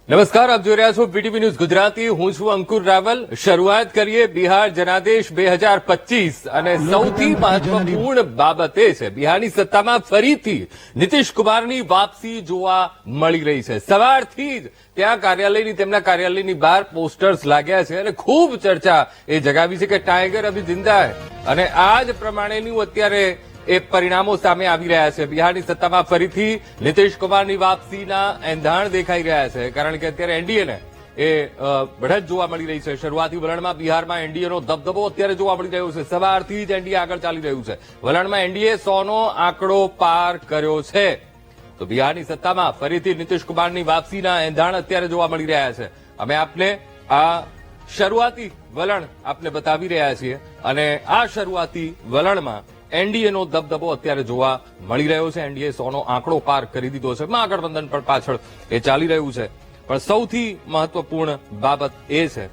નમસ્કાર, આપ જોઈ રહ્યા છો બીટીવી ન્યૂઝ ગુજરાતી. હું છું અંકુર રાવલ. શરૂઆત કરીએ બિહાર જનાદેશ 2025 અને સૌથી મહત્વપૂર્ણ બાબત એ છે બિહારની સત્તામાં ફરીથી નીતિશ કુમારની વાપસી જોવા મળી રહી છે. સવારથી જ ત્યાં તેમના કાર્યાલયની બહાર પોસ્ટર્સ લાગ્યા છે અને ખૂબ ચર્ચા એ જગાવી છે કે ટાઈગર અભી જિંદા હૈ અને આ જ પ્રમાણેનું અત્યારે એ પરિણામો સામે આવી રહ્યા છે. બિહારની સત્તામાં ફરીથી નીતિશ કુમારની વાપસીના એંધાણ દેખાઈ રહ્યા છે, કારણ કે અત્યારે એનડીએને એ બઢત જોવા મળી રહી છે. શરૂઆતી વલણમાં બિહારમાં એનડીએનો દબદબો અત્યારે જોવા મળી રહ્યો છે. સવારથી જ એનડીએ આગળ ચાલી રહ્યું છે. વલણમાં એનડીએ 100નો આંકડો પાર કર્યો છે. તો બિહારની સત્તામાં ફરીથી નીતિશ કુમારની વાપસીના એંધાણ અત્યારે જોવા મળી રહ્યા છે. અમે આપને આ શરૂઆતી વલણ આપને બતાવી રહ્યા છીએ અને આ શરૂઆતી વલણમાં એનડીએનો દબદબો અત્યારે જોવા મળી રહ્યો છે. એનડીએ 100નો આંકડો પાર કરી દીધો છે. મહાગઠબંધન પણ પાછળ એ ચાલી રહ્યું છે. પણ સૌથી મહત્વપૂર્ણ બાબત એ છે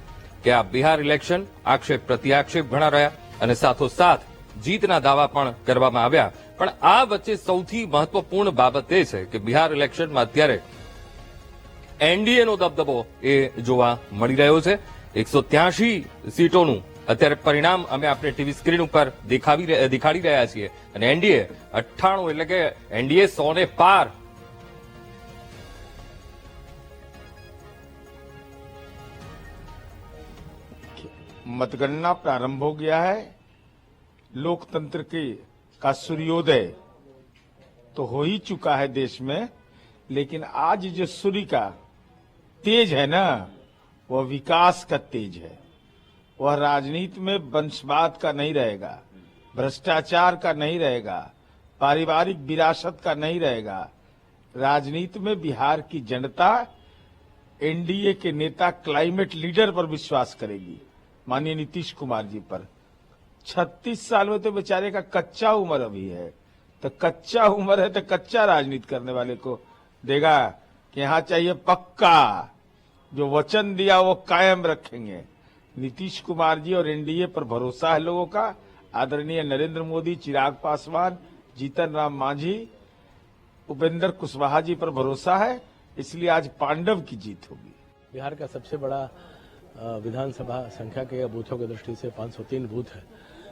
કે આ બિહાર ઇલેક્શન આક્ષેપ પ્રત્યાક્ષેપ ઘણા રહ્યા અને સાથોસાથ જીતના દાવા પણ કરવામાં આવ્યા. પણ આ વચ્ચે સૌથી મહત્વપૂર્ણ બાબત એ છે કે બિહાર ઇલેક્શનમાં અત્યારે એનડીએનો દબદબો એ જોવા મળી રહ્યો છે. 183 સીટોનું અત્યારે પરિણામ અમે આપણે ટીવી સ્ક્રીન ઉપર દેખાડી રહ્યા છીએ અને એનડીએ 98 એટલે કે એનડીએ 100 ને પાર. मतगणना प्रारंभ हो गया है. लोकतंत्र का सूर्योदय तो हो ही चुका है देश में, लेकिन आज जो सूर्य का तेज है ना, वह विकास का तेज है. वह राजनीति में वंशवाद का नहीं रहेगा, भ्रष्टाचार का नहीं रहेगा, पारिवारिक विरासत का नहीं रहेगा. राजनीति में बिहार की जनता एनडीए के नेता क्लाइमेट लीडर पर विश्वास करेगी, माननीय नीतीश कुमार जी पर. 36 साल में तो बेचारे का कच्चा उम्र अभी है, तो कच्चा उम्र है तो कच्चा राजनीति करने वाले को देगा कि यहाँ चाहिए पक्का. जो वचन दिया वो कायम रखेंगे. नीतीश कुमार जी और एनडीए पर भरोसा है लोगों का. आदरणीय नरेंद्र मोदी, चिराग पासवान, जीतन राम मांझी, उपेंद्र कुशवाहा जी पर भरोसा है, इसलिए आज पांडव की जीत होगी. बिहार का सबसे बड़ा विधानसभा संख्या के बूथों की दृष्टि से 503 बूथ है,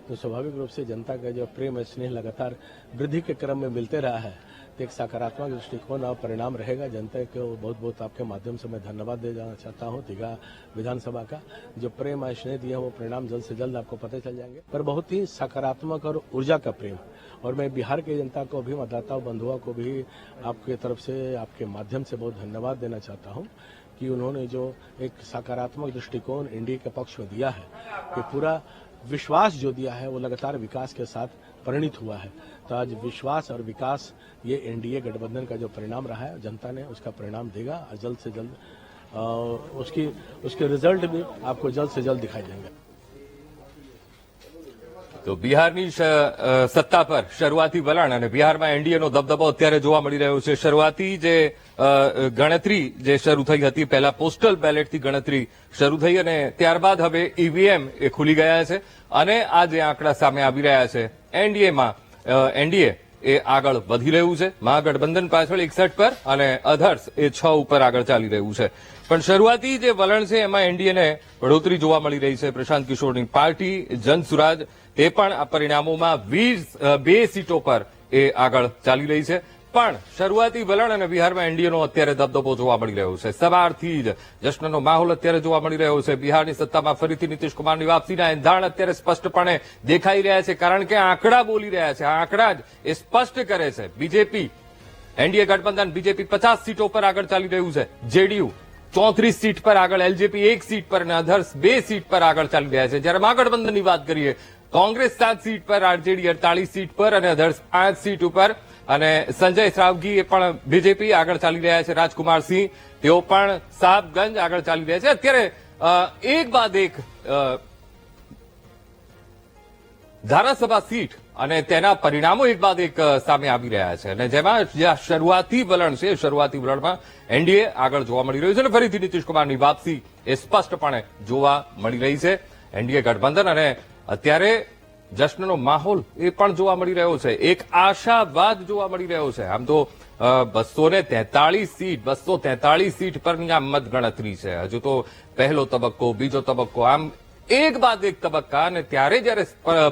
तो स्वाभाविक रूप से जनता का जो प्रेम स्नेह लगातार वृद्धि के क्रम में मिलते रहा है. तो एक सकारात्मक दृष्टिकोण और परिणाम रहेगा. जनता को बहुत बहुत आपके माध्यम से मैं धन्यवाद दे जाना चाहता हूं. दीघा विधानसभा का जो प्रेम और स्नेह दिया वो परिणाम जल्द से जल्द आपको पता चल जाएंगे, पर बहुत ही सकारात्मक और ऊर्जा का प्रेम. और मैं बिहार की जनता को भी, मतदाताओं बंधुओं को भी आपके तरफ से आपके माध्यम से बहुत धन्यवाद देना चाहता हूँ कि उन्होंने जो एक सकारात्मक दृष्टिकोण एनडीए के पक्ष में दिया है, कि पूरा विश्वास जो दिया है वो लगातार विकास के साथ परिणित हुआ है. तो आज विश्वास और विकास ये एनडीए गठबंधन का जो परिणाम रहा है, जनता ने उसका परिणाम देगा और जल्द से जल्द उसके रिजल्ट भी आपको जल्द से जल्द दिखाई देंगे. તો બિહારની સત્તા પર શરૂઆતી વલણ અને બિહારમાં એનડીએનો દબદબો અત્યારે જોવા મળી રહ્યો છે. શરૂઆતી જે ગણતરી જે શરૂ થઈ હતી, પહેલા પોસ્ટલ બેલેટથી ગણતરી શરૂ થઈ અને ત્યારબાદ હવે ઈવીએમ એ ખુલી ગયા છે અને આ જે આંકડા સામે આવી રહ્યા છે એનડીએ એ આગળ વધી રહ્યું છે. મહાગઠબંધન પાછળ 61 પર અને અધર્સ એ 6 ઉપર આગળ ચાલી રહ્યું છે. પણ શરૂઆતી જે વલણ છે એમાં એનડીએને બઢોતરી જોવા મળી રહી છે. પ્રશાંત કિશોરની પાર્ટી જનસુરાજ તે પણ આ પરિણામોમાં 2 સીટો પર એ આગળ ચાલી રહી છે. પણ શરૂઆતી વલણ અને બિહારમાં એનડીએનો અત્યારે દબદબો જોવા મળી રહ્યો છે. સવારથી જ જશ્નનો માહોલ અત્યારે જોવા મળી રહ્યો છે. બિહારની સત્તામાં ફરીથી નીતિશ કુમારની વાપસીના એંધાણ અત્યારે સ્પષ્ટપણે દેખાઈ રહ્યા છે, કારણ કે આંકડા બોલી રહ્યા છે. આ આંકડા જ એ સ્પષ્ટ કરે છે. બીજેપી, એનડીએ ગઠબંધન બીજેપી 50 સીટો પર આગળ ચાલી રહ્યું છે. જેડીયુ 34 સીટ પર આગળ, એલજેપી 1 સીટ પર અને અધર્સ 2 સીટ પર આગળ ચાલી રહ્યા છે. જ્યારે મહાગઠબંધનની વાત કરીએ, કોંગ્રેસ 7 સીટ પર, આરજેડી 48 સીટ પર અને અધર્સ 5 સીટ ઉપર. અને સંજય સાવગી એ પણ બીજેપી આગળ ચાલી રહ્યા છે. રાજકુમાર સિંહ તેઓ પણ સાહેબગંજ આગળ ચાલી રહ્યા છે. અત્યારે એક બાદ એક ધારાસભા સીટ અને તેના પરિણામો એક બાદ એક સામે આવી રહ્યા છે અને જેમાં જે શરૂઆતી વલણ છે, શરૂઆતી વલણમાં એનડીએ આગળ જોવા મળી રહ્યું છે અને ફરીથી નીતિશ કુમારની વાપસી એ સ્પષ્ટપણે જોવા મળી રહી છે. એનડીએ ગઠબંધન અને અત્યારે જશ્નનો માહોલ એ પણ જોવા મળી રહ્યો છે. એક આશાવાદ જોવા મળી રહ્યો છે. આમ તો 243 સીટ પરની આ મતગણતરી છે. હજુ તો પહેલો તબક્કો, બીજો તબક્કો, આમ એક બાદ એક તબક્કા, અને ત્યારે જયારે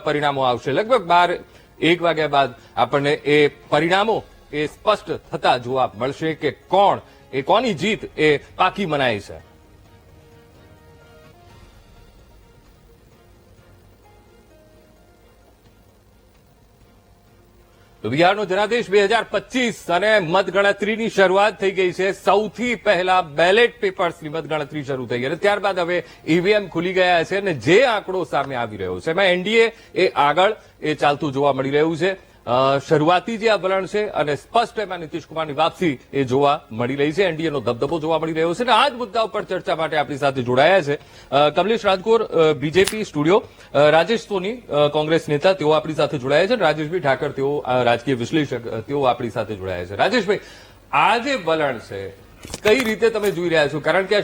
પરિણામો આવશે લગભગ 1 વાગ્યા બાદ આપણને એ પરિણામો એ સ્પષ્ટ થતા જોવા મળશે કે કોની જીત એ પાકી મનાય છે. તો બિહારનો જનાદેશ 2025 અને મતગણતરીની શરૂઆત થઈ ગઈ છે. સૌથી પહેલા બેલેટ પેપર્સની મતગણતરી શરૂ થઈ ગઈ અને ત્યારબાદ હવે ઈવીએમ ખુલી ગયા છે અને જે આંકડો સામે આવી રહ્યો છે એમાં એનડીએ એ આગળ એ ચાલતું જોવા મળી રહ્યું છે. શરૂઆતી જે આ વલણ છે અને સ્પષ્ટ એમાં નીતિશકુમારની વાપસી એ જોવા મળી રહી છે. એનડીએનો દબદબો જોવા મળી રહ્યો છે અને આ જ મુદ્દા ઉપર ચર્ચા માટે આપણી સાથે જોડાયા છે કમલેશ રાજકોર, બીજેપી સ્ટુડિયો, રાજેશ સોની, કોંગ્રેસ નેતા, તેઓ આપણી સાથે જોડાયા છે, રાજેશભાઈ ઠાકર, તેઓ રાજકીય વિશ્લેષક, તેઓ આપણી સાથે જોડાયા છે. રાજેશભાઈ, આ જે વલણ છે કઈ રીતે તમે જોઈ રહ્યા છો? કારણ કે આ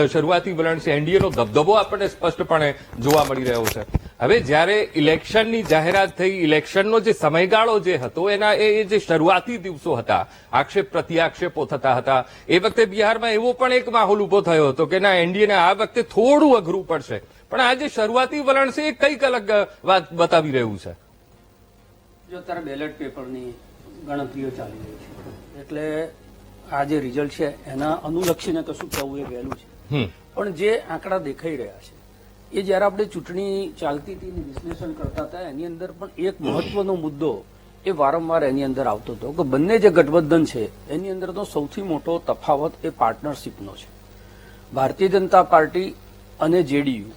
શરૂઆતી વલણ છે, એનડીએનો દબદબો આપણને સ્પષ્ટપણે જોવા મળી રહ્યો છે. હવે જ્યારે ઇલેક્શનની જાહેરાત થઈ, ઇલેક્શનનો જે સમયગાળો જે હતો એના એ જે શરૂઆતી દિવસો હતા, આક્ષેપ પ્રત્યાક્ષેપો થતા હતા, એ વખતે બિહારમાં એવો પણ એક માહોલ ઉભો થયો હતો કે ના, એનડીએને આ વખતે થોડું અઘરું પડશે. પણ આ જે શરૂઆતી વલણ છે એ કઈક અલગ વાત બતાવી રહ્યું છે. જો અત્યારે બેલેટ પેપરની ગણતરીઓ ચાલી રહી છે એટલે આ જે રિઝલ્ટ છે એના અનુલક્ષીને કશું કહેવું એ વહેલું છે. પણ જે આંકડા દેખાઈ રહ્યા છે એ જયારે આપણે ચૂંટણી ચાલતી હતી વિશ્લેષણ કરતા હતા એની અંદર પણ એક મહત્વનો મુદ્દો એ વારંવાર એની અંદર આવતો હતો કે બંને જે ગઠબંધન છે એની અંદરનો સૌથી મોટો તફાવત એ પાર્ટનરશીપનો છે. ભારતીય જનતા પાર્ટી અને જેડીયુ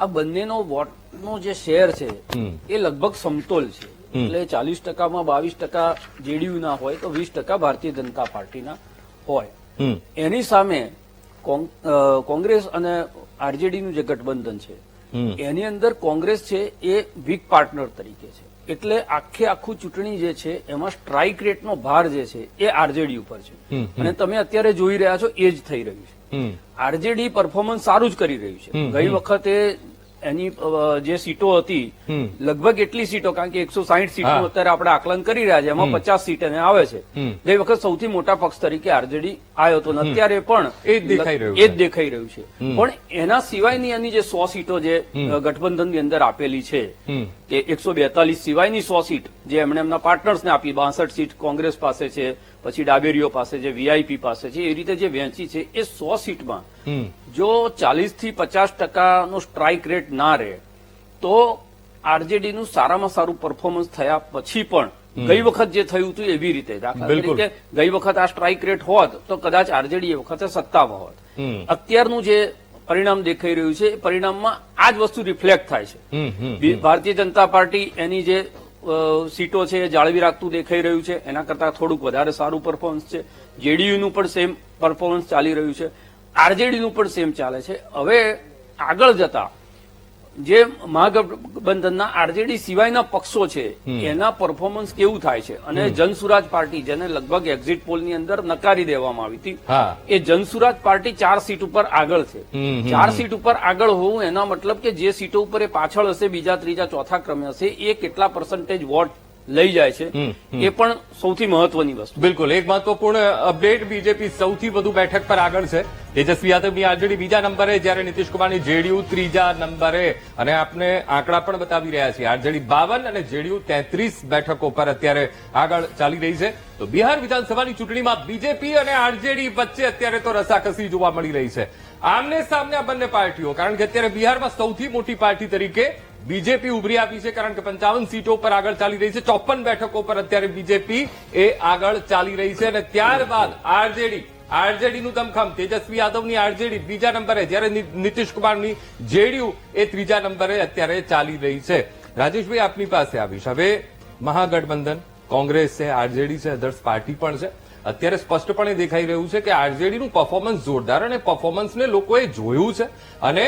આ બંનેનો વોટનો જે શેર છે એ લગભગ સમતોલ છે. એટલે 40%માં 22% જેડીયુના હોય તો 20% ભારતીય જનતા પાર્ટીના હોય. એની સામે કોંગ્રેસ અને આરજેડીનું જે ગઠબંધન છે એની અંદર કોંગ્રેસ છે એ વીક પાર્ટનર તરીકે છે. એટલે આખું ચૂંટણી જે છે એમાં સ્ટ્રાઇક રેટનો ભાર જે છે એ આરજેડી ઉપર છે અને તમે અત્યારે જોઈ રહ્યા છો એ જ થઈ રહ્યું છે. આરજેડી પરફોર્મન્સ સારું જ કરી રહ્યું છે. ગઈ વખતે એની જે સીટો હતી લગભગ એટલી સીટો, કારણ કે 160 સીટનું અત્યારે આપણે આકલન કરી રહ્યા છે, એમાં 50 સીટ એને આવે છે. ગઈ વખત સૌથી મોટા પક્ષ તરીકે આરજેડી આવ્યો હતો, અત્યારે પણ એ જ દેખાઈ રહ્યું છે. પણ એના સિવાયની એની જે 100 સીટો જે ગઠબંધનની અંદર આપેલી છે કે 142 સિવાયની 100 સીટ જે એમણે એમના પાર્ટનર્સને આપી, 62 સીટ કોંગ્રેસ પાસે છે, પછી ડાબેરીઓ પાસે છે, વીઆઈપી પાસે છે, એ રીતે જે વહેંચી છે એ 100 સીટમાં જો 40 થી 50% સ્ટ્રાઇક રેટ ના રહે તો આરજેડીનું સારામાં સારું પરફોર્મન્સ થયા પછી પણ ગઈ વખત જે થયું હતું એવી રીતે, દાખલા તરીકે ગઈ વખત આ સ્ટ્રાઇક રેટ હોત તો કદાચ આરજેડી એ વખતે સત્તામાં હોત. અત્યારનું જે પરિણામ દેખાઈ રહ્યું છે એ પરિણામમાં આ જ વસ્તુ રિફ્લેક્ટ થાય છે. ભારતીય જનતા પાર્ટી એની જે સીટો છે એ જાળવી રાખતું દેખાઈ રહ્યું છે, એના કરતા થોડુંક વધારે સારું પરફોર્મન્સ છે. જેડીયુનું પણ સેમ પરફોર્મન્સ ચાલી રહ્યું છે, આરજેડીનું પણ સેમ ચાલે છે. હવે આગળ જતા જે મહાગઠબંધનના આરજેડી સિવાયના પક્ષો છે એના પરફોર્મન્સ કેવું થાય છે, અને જનસુરાજ પાર્ટી જેને લગભગ એક્ઝિટ પોલની અંદર નકારી દેવામાં આવી હતી, એ જનસુરાજ પાર્ટી 4 સીટ ઉપર આગળ છે. 4 સીટ ઉપર આગળ હોવું એના મતલબ કે જે સીટો ઉપર એ પાછળ હશે, બીજા ત્રીજા ચોથા ક્રમે હશે, એ કેટલા % વોટ લઈ જાય છે એ પણ સૌથી મહત્વની વસ્તુ. બિલકુલ, એક મહત્વપૂર્ણ અપડેટ, બીજેપી સૌથી વધુ બેઠક પર આગળ છે. તેજસ્વી યાદવની આરજેડી બીજા નંબરે, જ્યારે નીતિશકુમારની જેડીયુ ત્રીજા નંબરે. અને આપને આંકડા પણ બતાવી રહ્યા છીએ, આરજેડી 52 અને જેડીયુ 33 બેઠકો પર અત્યારે આગળ ચાલી રહી છે. તો બિહાર વિધાનસભાની ચૂંટણીમાં બીજેપી અને આરજેડી વચ્ચે અત્યારે તો રસાકસી જોવા મળી રહી છે. આમને સામને આ બંને પાર્ટીઓ, કારણ કે અત્યારે બિહારમાં સૌથી મોટી પાર્ટી તરીકે બીજેપી ઉભરી આવી છે, કારણ કે 55 સીટો પર આગળ ચાલી રહી છે, 54 બેઠકો પર અત્યારે બીજેપી એ આગળ ચાલી રહી છે. અને ત્યારબાદ આરજેડીનું દમખમ, તેજસ્વી યાદવની આરજેડી બીજા નંબરે, જ્યારે નીતિશકુમારની જેડીયુ એ ત્રીજા નંબરે અત્યારે ચાલી રહી છે. રાજેશભાઈ, આપની પાસે આવીશ. હવે મહાગઠબંધન, કોંગ્રેસ છે, આરજેડી છે, અધર્સ પાર્ટી પણ છે. અત્યારે સ્પષ્ટપણે દેખાઈ રહ્યું છે કે આરજેડીનું પરફોર્મન્સ જોરદાર, અને પરફોર્મન્સને લોકોએ જોયું છે, અને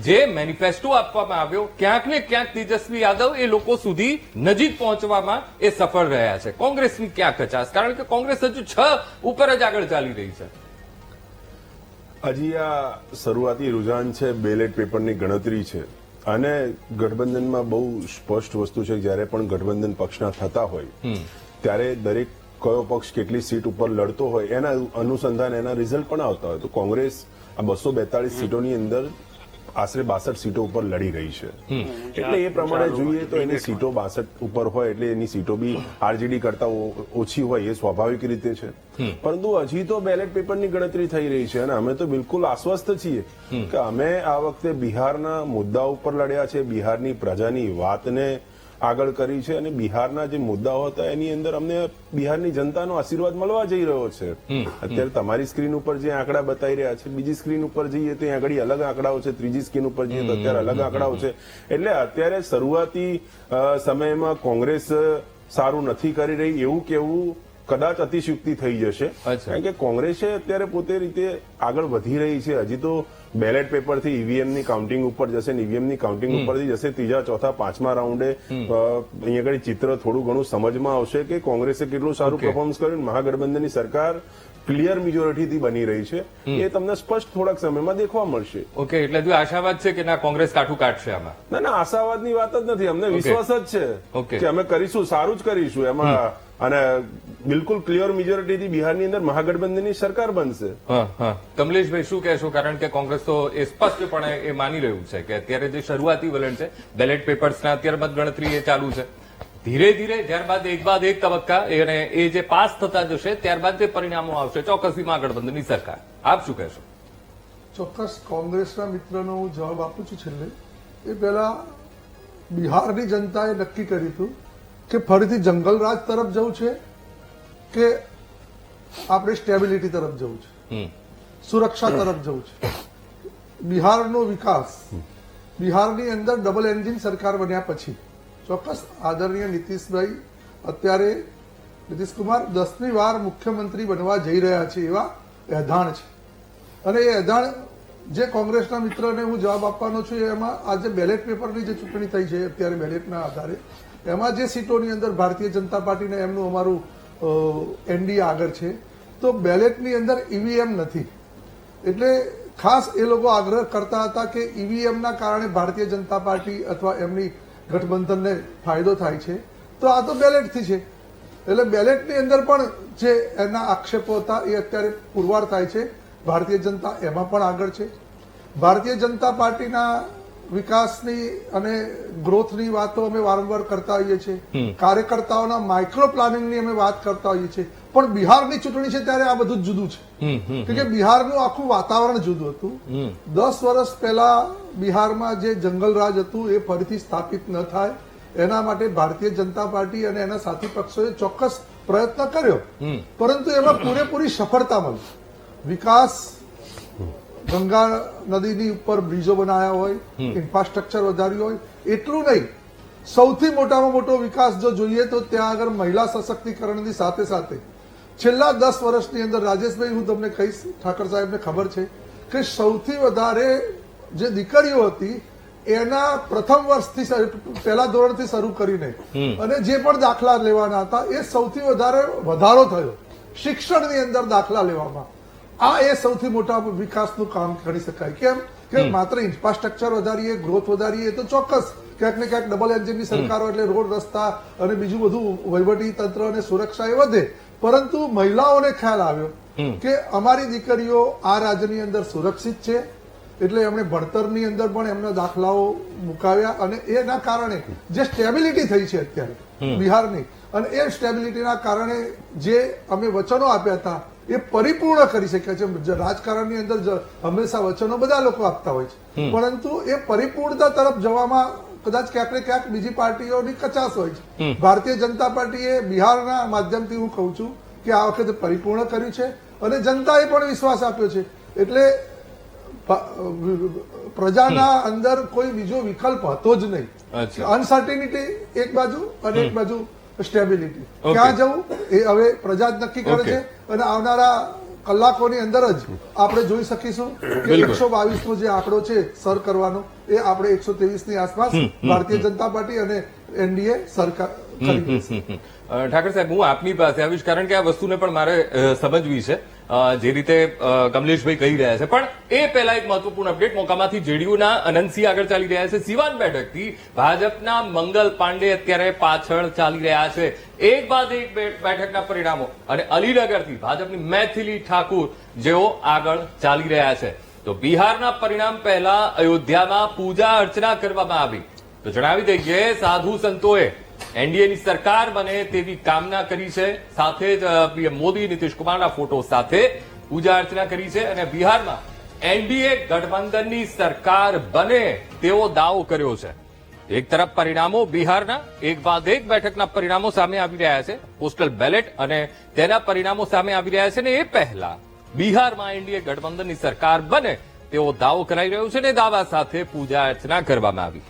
જે મેનિફેસ્ટો આપવામાં આવ્યો ક્યાંક ને ક્યાંક તેજસ્વી યાદવ એ લોકો સુધી નજીક પહોંચવામાં એ સફળ રહ્યા છે. કોંગ્રેસની ક્યાં કચાશ? કારણ કે કોંગ્રેસ હજુ 6 ઉપર જ આગળ ચાલી રહી છે. હજી આ શરૂઆતી રુઝાન છે, બેલેટ પેપરની ગણતરી છે, અને ગઠબંધનમાં બહુ સ્પષ્ટ વસ્તુ છે કે જ્યારે પણ ગઠબંધન પક્ષના થતા હોય ત્યારે દરેક કયો પક્ષ કેટલી સીટ ઉપર લડતો હોય એના અનુસંધાન એના રિઝલ્ટ પણ આવતા હોય. તો કોંગ્રેસ આ 242 સીટોની અંદર આશરે 62 સીટો ઉપર લડી રહી છે. એટલે એ પ્રમાણે જોઈએ તો એની સીટો 62 ઉપર હોય એટલે એની સીટો બી આરજેડી કરતા ઓછી હોય એ સ્વાભાવિક રીતે છે. પરંતુ હજી તો બેલેટ પેપરની ગણતરી થઈ રહી છે અને અમે તો બિલકુલ આશ્વસ્ત છીએ કે અમે આ વખતે બિહારના મુદ્દા ઉપર લડ્યા છે, બિહારની પ્રજાની વાતને આગળ કરી છે અને બિહારના જે મુદ્દાઓ હતા એની અંદર અમને બિહારની જનતાનો આશીર્વાદ મળવા જઈ રહ્યો છે. અત્યારે તમારી સ્ક્રીન ઉપર જે આંકડા બતાવી રહ્યા છે, બીજી સ્ક્રીન ઉપર જઈએ તો આગળ અલગ આંકડાઓ છે, ત્રીજી સ્ક્રીન ઉપર જઈએ તો અત્યારે અલગ આંકડાઓ છે. એટલે અત્યારે શરૂઆતી સમયમાં કોંગ્રેસ સારું નથી કરી રહી એવું કેવું કદાચ અતિશયુક્તિ થઈ જશે. કારણ કે કોંગ્રેસે અત્યારે પોતે રીતે આગળ વધી રહી છે. હજી તો બેલેટ પેપરથી ઈવીએમની કાઉન્ટિંગ ઉપર જશે ને ઈવીએમની કાઉન્ટિંગ ઉપરથી જશે ત્રીજા, ચોથા, પાંચમા રાઉન્ડે અહીંયા આગળ ચિત્ર થોડું ઘણું સમજમાં આવશે કે કોંગ્રેસે કેટલું સારું પરફોર્મન્સ કર્યું. મહાગઠબંધનની સરકાર ક્લિયર મેજોરિટીથી બની રહી છે એ તમને સ્પષ્ટ થોડાક સમયમાં દેખવા મળશે. ઓકે, એટલે જો આશાવાદ છે કે ના કોંગ્રેસ કાઠું કાઢશે આમાં? ના, આશાવાદની વાત જ નથી. અમને વિશ્વાસ જ છે કે અમે કરીશું, સારું જ કરીશું એમાં અને બિલકુલ ક્લિયર મેજોરિટીથી બિહારની અંદર મહાગઠબંધનની સરકાર બનશે. કમલેશભાઈ શું કહેશો? કારણ કે કોંગ્રેસ તો એ સ્પષ્ટપણે એ માની રહ્યું છે કે અત્યારે જે શરૂઆતી વલણ છે બેલેટ પેપર્સના અત્યારે મતગણતરી એ ચાલુ છે. ધીરે ધીરે ત્યારબાદ એક બાદ એક તબક્કા અને એ જે પાસ થતા જશે ત્યારબાદ જે પરિણામો આવશે ચોક્કસથી મહાગઠબંધનની સરકાર. આપ શું કહેશો? ચોક્કસ કોંગ્રેસના મિત્રનો હું જવાબ આપું છું. છેલ્લે એ પહેલા બિહારની જનતાએ નક્કી કર્યું હતું કે ફરીથી જંગલ રાજ તરફ જવું છે કે આપણે સ્ટેબિલિટી તરફ જવું છે, સુરક્ષા તરફ જવું છે. બિહારનો વિકાસ, બિહારની અંદર ડબલ એન્જિન સરકાર બન્યા પછી ચોક્કસ આદરણીય નીતિશભાઈ અત્યારે નીતિશકુમાર 10મી વાર મુખ્યમંત્રી બનવા જઈ રહ્યા છે એવા એધાણ છે. અને એ એધાણ જે કોંગ્રેસના મિત્રને હું જવાબ આપવાનો છું એમાં આજે બેલેટ પેપરની જે ચૂંટણી થઈ છે અત્યારે બેલેટના આધારે એમાં જે સીટોની અંદર ભારતીય જનતા પાર્ટીને એમનું અમારું એનડીએ આગળ છે તો બેલેટની અંદર ઈવીએમ નથી. એટલે ખાસ એ લોકો આગ્રહ કરતા હતા કે ઈવીએમના કારણે ભારતીય જનતા પાર્ટી અથવા એમની ગઠબંધનને ફાયદો થાય છે તો આ તો બેલેટથી છે. એટલે બેલેટની અંદર પણ જે એના આક્ષેપો હતા એ અત્યારે પુરવાર થાય છે. ભારતીય જનતા એમાં પણ આગળ છે. ભારતીય જનતા પાર્ટીના વિકાસની અને ગ્રોથની વાતો અમે વારંવાર કરતા હોઈએ છીએ. કાર્યકર્તાઓના માઇક્રો પ્લાનિંગની અમે વાત કરતા હોઈએ છીએ. પણ બિહારની ચૂંટણી છે ત્યારે આ બધું જ જુદું છે કે બિહારનું આખું વાતાવરણ જુદું હતું. 10 વર્ષ પહેલા બિહારમાં જે જંગલરાજ હતું એ ફરીથી સ્થાપિત ન થાય એના માટે ભારતીય જનતા પાર્ટી અને એના સાથી પક્ષોએ ચોક્કસ પ્રયત્ન કર્યો, પરંતુ એમાં પૂરેપૂરી સફળતા મળી. વિકાસ, ગંગા નદીની ઉપર બ્રિજો બનાવ્યા હોય, ઇન્ફ્રાસ્ટ્રક્ચર વધાર્યું હોય, એટલું નહીં, સૌથી મોટામાં મોટો વિકાસ જો જોઈએ તો ત્યાં આગળ મહિલા સશક્તિકરણની સાથે સાથે છેલ્લા 10 વર્ષની અંદર રાજેશભાઈ હું તમને કહીશ, ઠાકર સાહેબને ખબર છે કે સૌથી વધારે જે દીકરીઓ હતી એના પ્રથમ વર્ષથી પહેલા ધોરણથી શરૂ કરીને અને જે પણ દાખલા લેવાના હતા એ સૌથી વધારે વધારો થયો શિક્ષણની અંદર દાખલા લેવામાં. આ એ સૌથી મોટા વિકાસનું કામ કરી શકાય. કેમ કે માત્ર ઇન્ફ્રાસ્ટ્રક્ચર વધારીએ, ગ્રોથ વધારીએ તો ચોક્કસ ક્યાંક ને ક્યાંક ડબલ એન્જિનની સરકારો એટલે રોડ, રસ્તા અને બીજું બધું વહીવટી તંત્ર અને સુરક્ષા એ વધે. પરંતુ મહિલાઓને ખ્યાલ આવ્યો કે અમારી દીકરીઓ આ રાજ્યની અંદર સુરક્ષિત છે એટલે એમણે ભણતરની અંદર પણ એમના દાખલાઓ મુકાવ્યા અને એના કારણે જે સ્ટેબિલિટી થઈ છે અત્યારે બિહારની અને એ સ્ટેબિલિટીના કારણે જે અમે વચનો આપ્યા હતા એ પરિપૂર્ણ કરી શક્યા છે. રાજકારણની અંદર હંમેશા વચનો બધા લોકો આપતા હોય છે પરંતુ એ પરિપૂર્ણતા તરફ જવામાં કદાચ ક્યાંક ને ક્યાંક બીજી પાર્ટીઓની કચાશ હોય છે. ભારતીય જનતા પાર્ટીએ બિહારના માધ્યમથી હું કહું છું કે આ વખતે પરિપૂર્ણ કર્યું છે અને જનતાએ પણ વિશ્વાસ આપ્યો છે. એટલે પ્રજાના અંદર કોઈ બીજો વિકલ્પ હતો જ નહીં. અનસર્ટિનિટી એક બાજુ અને એક બાજુ સ્ટેબિલિટી. ક્યાં જવું એ હવે પ્રજા જ નક્કી કરે છે અને આવનારા કલાકોની અંદર જ આપણે જોઈ શકીશું કે 122નો જે આંકડો છે સર કરવાનો એ આપણે 123ની આસપાસ ભારતીય જનતા પાર્ટી અને એનડીએ સરકાર કરી. ઠાકર સાહેબ, હું આપની પાસે આવીશ કારણ કે આ વસ્તુને પણ મારે સમજવી છે, જે રીતે કમલેશભાઈ કહી રહ્યા છે. પણ એ પહેલા એક મહત્વપૂર્ણ અપડેટ. મોકામાંથી જેડીયુના અનંતસિંહ આગળ ચાલી રહ્યા છે. સિવાન બેઠકથી ભાજપના મંગલ પાંડે અત્યારે પાછળ ચાલી રહ્યા છે. એક બાદ એક બેઠકના પરિણામો, અને અલીનગરથી ભાજપની મૈથિલી ઠાકુર જેઓ આગળ ચાલી રહ્યા છે. તો બિહારના પરિણામ પહેલા અયોધ્યામાં પૂજા અર્ચના કરવામાં આવી. તો જણાવી દઈએ, સાધુ સંતોએ એનડીએની સરકાર બને તેવી કામના કરી છે. સાથે જ પીએમ મોદી, નીતિશ કુમારના ફોટો સાથે પૂજા અર્ચના કરી છે. અને બિહારમાં એનડીએ ગઠબંધનની સરકાર બને તેવો દાવો કર્યો છે. એક તરફ પરિણામો બિહારના એક બાદ એક બેઠકના પરિણામો સામે આવી રહ્યા છે, પોસ્ટલ બેલેટ અને તેના પરિણામો સામે આવી રહ્યા છે. ને એ પહેલા બિહારમાં એનડીએ ગઠબંધનની સરકાર બને તેવો દાવો કરાઈ રહ્યો છે, ને દાવા સાથે પૂજા અર્ચના કરવામાં આવી.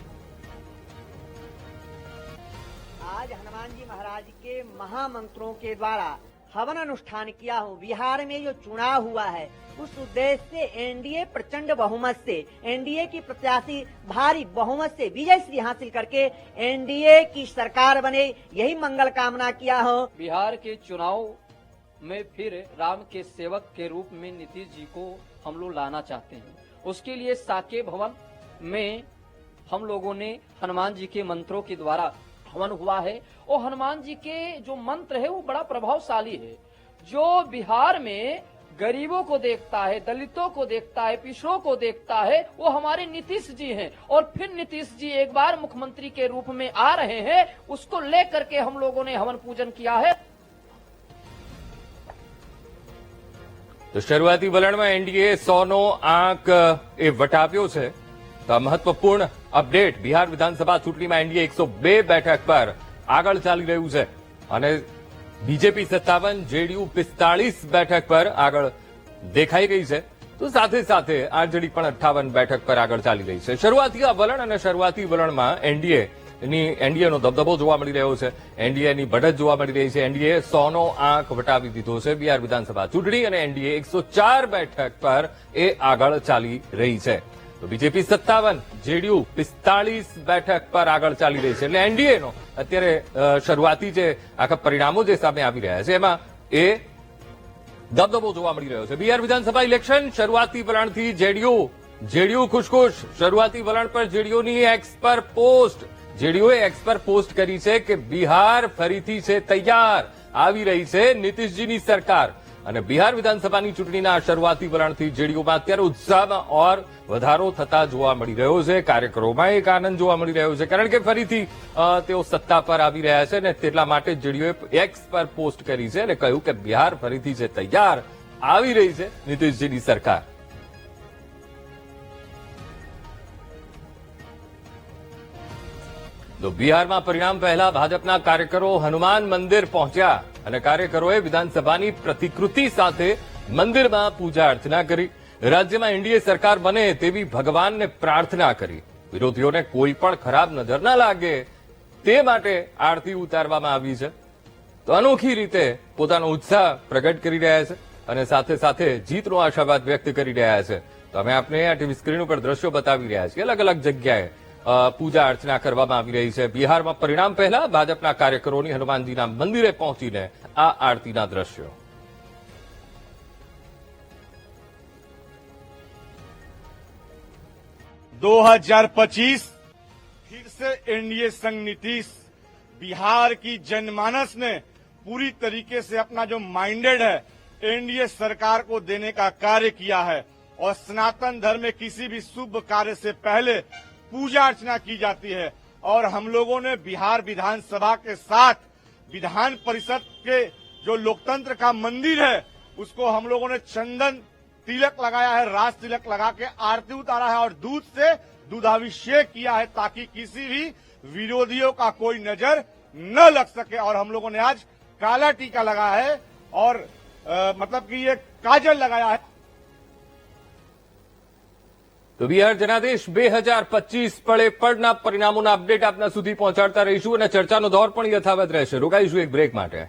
आज हनुमान जी महाराज के महामंत्रों के द्वारा हवन अनुष्ठान किया हूँ. बिहार में जो चुनाव हुआ है उस उद्देश्य से एनडीए प्रचंड बहुमत से, एनडीए की प्रत्याशी भारी बहुमत से विजय श्री हासिल करके एनडीए की सरकार बने, यही मंगल कामना किया हूँ. बिहार के चुनाव में फिर राम के सेवक के रूप में नीतीश जी को हम लोग लाना चाहते हैं. उसके लिए साके भवन में हम लोगों ने हनुमान जी के मंत्रों के द्वारा हवन हुआ है. और हनुमान जी के जो मंत्र है वो बड़ा प्रभावशाली है, जो बिहार में गरीबों को देखता है, दलितों को देखता है, पिछड़ों को देखता है, वो हमारे नीतीश जी हैं. और फिर नीतीश जी एक बार मुख्यमंत्री के रूप में आ रहे हैं, उसको लेकर के हम लोगों ने हवन पूजन किया है. તો શરૂઆતી વલણમાં એનડીએ 100નો આંક એ વટાવ્યો છે. તો આ મહત્વપૂર્ણ અપડેટ. બિહાર વિધાનસભા ચૂંટણીમાં એનડીએ 102 બેઠક પર આગળ ચાલી રહ્યું છે, અને બીજેપી 57, જેડીયુ 45 બેઠક પર આગળ દેખાઈ ગઈ છે. તો સાથે સાથે આરજેડી પણ 58 બેઠક પર આગળ ચાલી રહી છે. શરૂઆતી આ વલણ અને શરૂઆતી વલણમાં એનડીએનો દબદબો જોવા મળી રહ્યો છે, એનડીએની બઢત જોવા મળી રહી છે. એનડીએ 100નો આંક વટાવી દીધો છે બિહાર વિધાનસભા ચૂંટણી, અને એનડીએ 104 બેઠક પર એ આગળ ચાલી રહી છે. તો બીજેપી 57, જેડીયુ 45 બેઠક પર આગળ ચાલી રહી છે. એટલે એનડીએનો અત્યારે શરૂઆતી જે આખા પરિણામો જે સામે આવી રહ્યા છે એમાં એ દબદબો જોવા મળી રહ્યો છે. બિહાર વિધાનસભા ઇલેક્શન શરૂઆતી વલણથી જેડીયુ ખુશખુશ. શરૂઆતી વલણ પર જેડીયુની એક્સ પર પોસ્ટ. જેડીયુએ એક્સ પર પોસ્ટ કરી છે કે બિહાર ફરીથી છે તૈયાર, આવી રહી છે નીતિશજીની સરકાર. અને બિહાર વિધાનસભાની ચૂંટણીના શરૂઆતી વલણથી જેડીયુમાં અત્યારે ઉત્સાહમાં ઓર વધારો થતા જોવા મળી રહ્યો છે. કાર્યકરોમાં એક આનંદ જોવા મળી રહ્યો છે, કારણ કે ફરીથી તેઓ સત્તા પર આવી રહ્યા છે, ને તેટલા માટે જેડીયુએ એક્સ પર પોસ્ટ કરી છે અને કહ્યું કે બિહાર ફરીથી છે તૈયાર, આવી રહી છે નીતિશજીની સરકાર. તો બિહારમાં પરિણામ પહેલા ભાજપના કાર્યકરો હનુમાન મંદિર પહોંચ્યા, અને કાર્યકરોએ વિધાનસભાની પ્રતિકૃતિ સાથે મંદિરમાં પૂજા અર્ચના કરી. રાજ્યમાં એનડીએ સરકાર બને તેવી ભગવાનને પ્રાર્થના કરી. વિરોધીઓને કોઈ પણ ખરાબ નજર ના લાગે તે માટે આરતી ઉતારવામાં આવી છે. તો અનોખી રીતે પોતાનો ઉત્સાહ પ્રગટ કરી રહ્યા છે, અને સાથે સાથે જીતનો આશાવાદ વ્યક્ત કરી રહ્યા છે. તો અમે આપને આ ટીવી સ્ક્રીન ઉપર દ્રશ્યો બતાવી રહ્યા છીએ. અલગ અલગ જગ્યાએ પૂજા અર્ચના કરવામાં આવી રહી છે. બિહારમાં પરિણામ પહેલા ભાજપના કાર્યકરોની હનુમાનજીના મંદિરે પહોંચીને આ આરતીના દ્રશ્યો. ...2025 फिर से एनडीए संग नीतीश. बिहार की जनमानस ने पूरी तरीके से अपना जो माइंडेड है एनडीए सरकार को देने का कार्य किया है. और सनातन धर्म में किसी भी शुभ कार्य से पहले पूजा अर्चना की जाती है. और हम लोगों ने बिहार विधानसभा के साथ विधान परिषद के जो लोकतंत्र का मंदिर है उसको हम लोगों ने चंदन तिलक लगाया है, राज तिलक लगा के आरती उतारा है और दूध से दूधाभिषेक किया है, ताकि किसी भी विरोधियों का कोई नजर न लग सके. और हम लोगों ने आज काला टीका लगाया है और मतलब कि ये काजल लगाया है. તો બિહાર જનાદેશ 2025 પડે પડના પરિણામોના અપડેટ આપના સુધી પહોંચાડતા રહીશું, અને ચર્ચાનો દોર પણ યથાવત રહેશે. રોકાઈશું એક બ્રેક માટે.